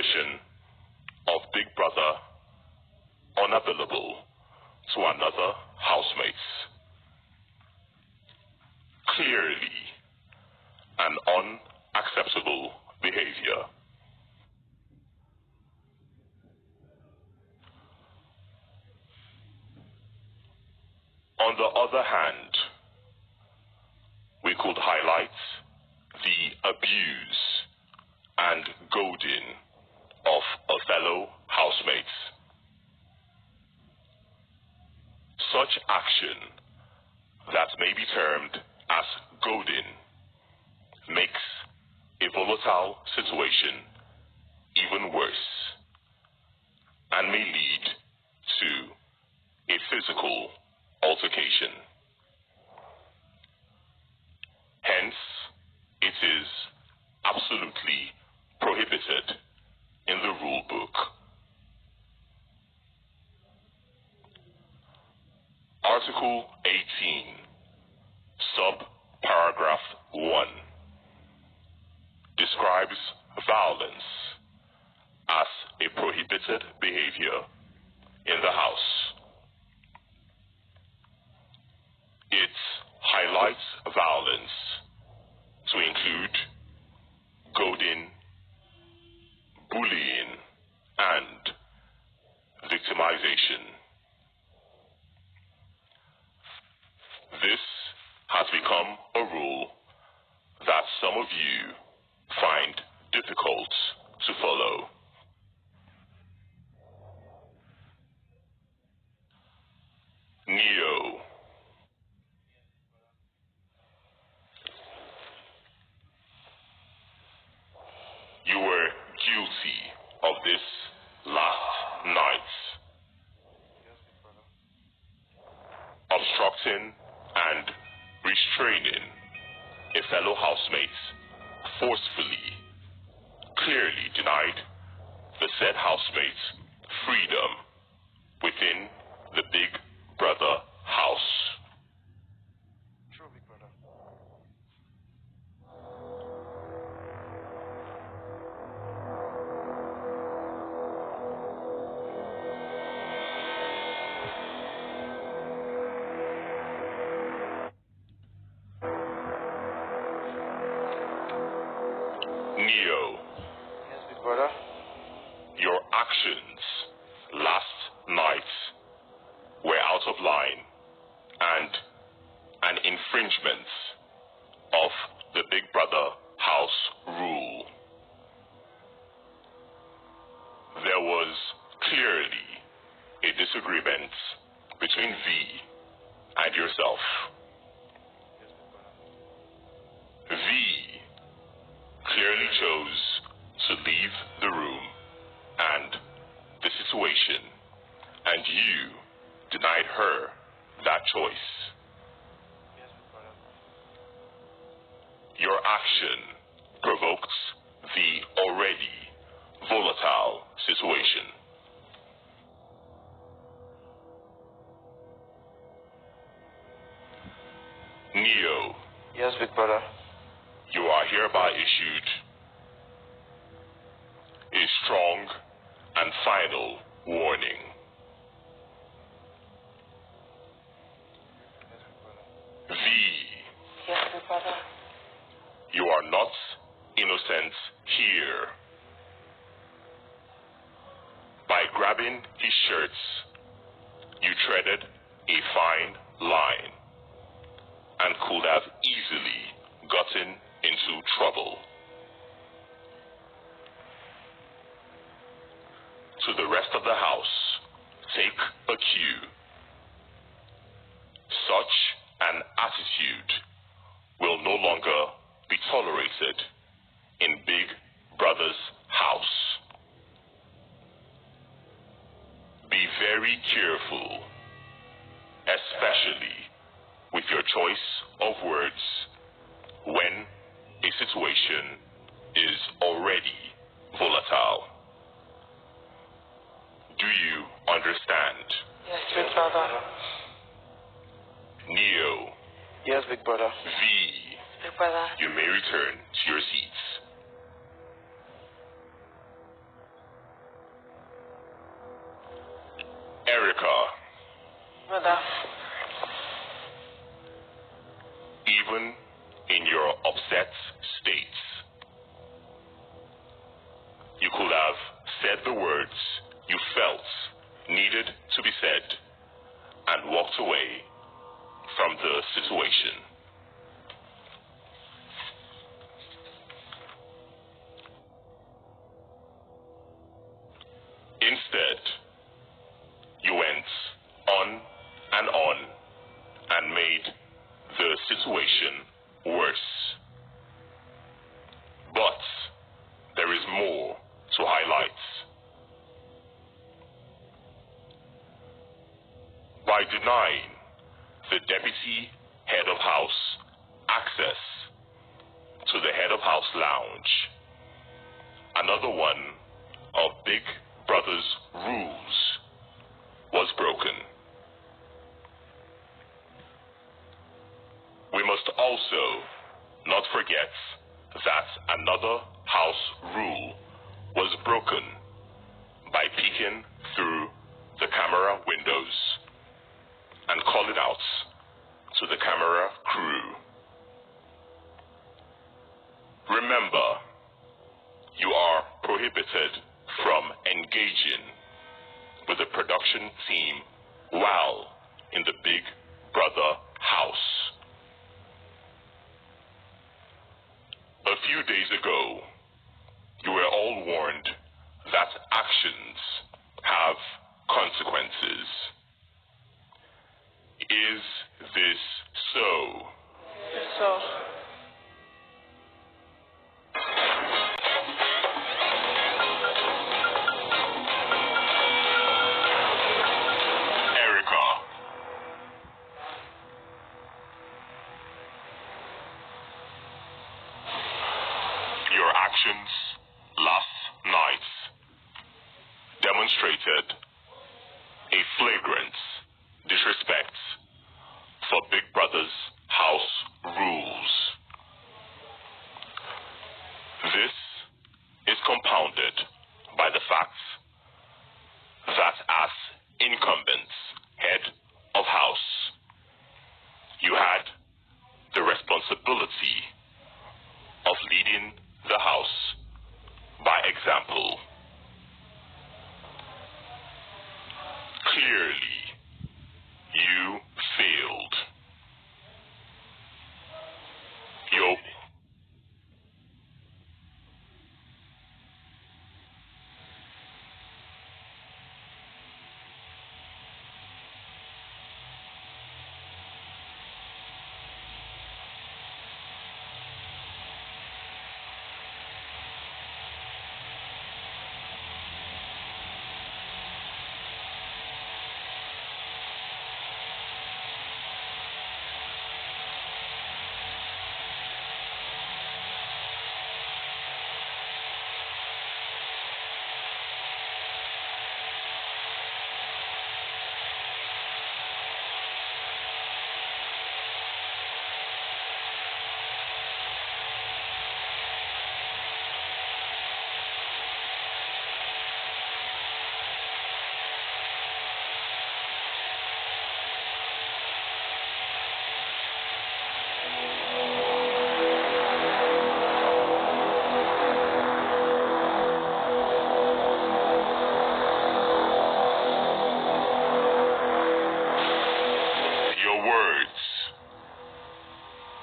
position of Big Brother unavailable to another housemate. Clearly an unacceptable behavior. On the other hand, we could highlight the abuse and goading of a fellow housemate. Such action that may be termed as goading makes a volatile situation even worse and may lead to a physical altercation. Hence, it is absolutely prohibited in the rule book. Article 18, sub-paragraph 1, describes violence as a prohibited behavior in the house. It highlights violence to include goading, bullying, and victimization. This has become a rule that some of you find difficult to follow. Neo. You were guilty of this last night. Obstructing and restraining a fellow housemate forcefully clearly denied the said housemate's freedom within the Big Brother house. True, Big Brother. Neo, Yes, Big Brother. your actions last night were out of line and an infringement of the Big Brother house rule. There was clearly a disagreement between V and yourself. V clearly chose to leave the room and the situation, and you denied her that choice. Yes, Big Brother. Your action provoked the already volatile situation. Neo, Yes, Big Brother. you are hereby issued a strong and final warning. V, Yes, Big Brother. you are not innocent here. By grabbing his shirts, you treaded a fine line and could have easily gotten into trouble. To the rest of the house, take a cue. Such an attitude will no longer be tolerated in Big Brother's house. Be very careful, especially with your choice of words when a situation is already volatile. Do you understand? Yes, Big Brother. Neo, Yes, Big Brother. V, Big Brother. you may return to your seats. by denying the deputy head of house access to the head of house lounge. Another one of Big Brother's rules was broken. We must also not forget that another house rule was broken by peeking through the camera windows and calling out to the camera crew. Remember, you are prohibited from engaging with the production team while in the Big Brother house. A few days ago, you were all warned that actions have consequences. Is this so? So. Your actions last night demonstrated a flagrant disrespect for Big Brother's house rules. This is compounded by the fact that as incumbent head of house, you had the responsibility of leading the house by example. Clearly, you failed.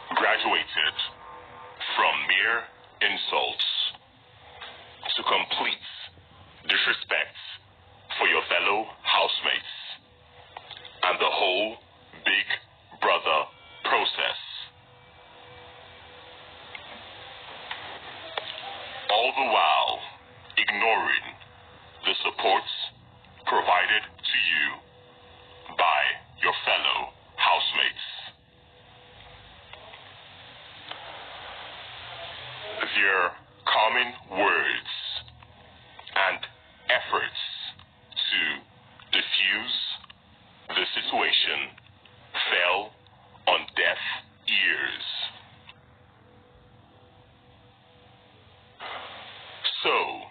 Graduated from mere insults to complete disrespect for your fellow housemates and the whole Big Brother process. All the while ignoring the support provided to you by your fellow housemates. Their calming words and efforts to diffuse the situation fell on deaf ears. So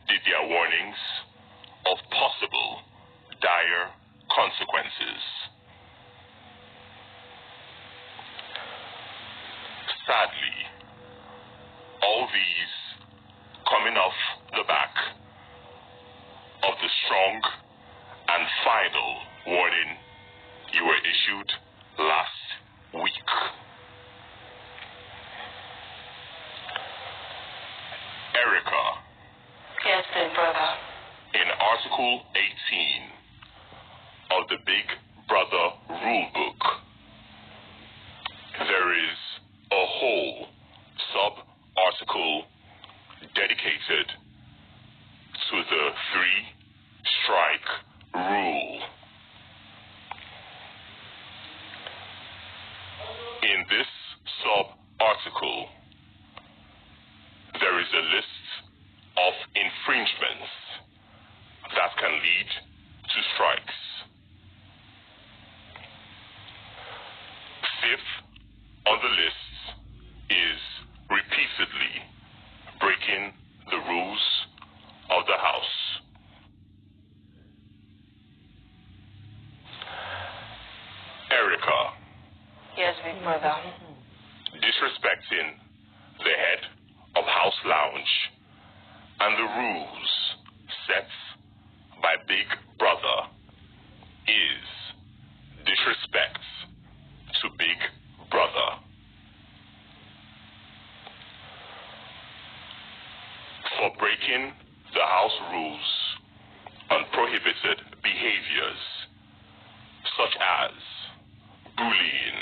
did their warnings of possible dire consequences. Sadly, all these coming off the back of the strong and final warning you were issued last week. Erica. Yes, Big Brother. In Article 18 of the Big Brother Rulebook, there is a whole sub-article dedicated to the 3-strike rule. Brother. Disrespecting the head of House Lounge and the rules set by Big Brother is disrespect to Big Brother. For breaking the house rules on prohibited behaviors such as bullying,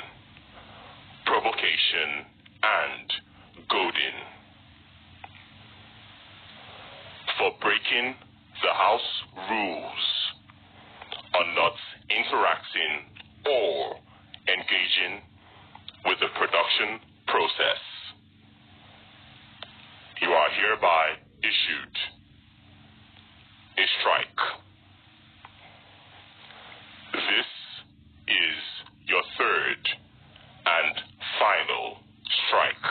provocation, and goading. For breaking the house rules on not interacting or engaging with the production process. You are hereby issued a strike. This is your third and final strike.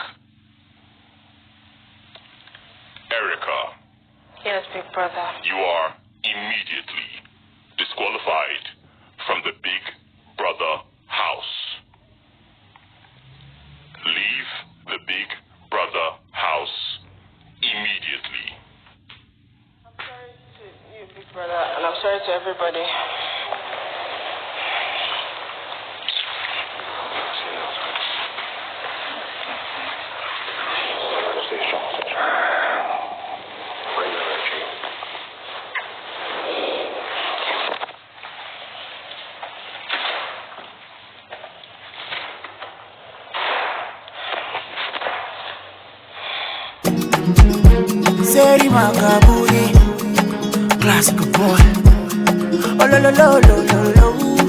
Erica. Yes, Big Brother. You are immediately disqualified from the Big Brother house. Leave the Big Brother house immediately. I'm sorry to you, Big Brother, and I'm sorry to everybody. Seri Makaburi, classic boy. Oh lo lo lo lo lo lo.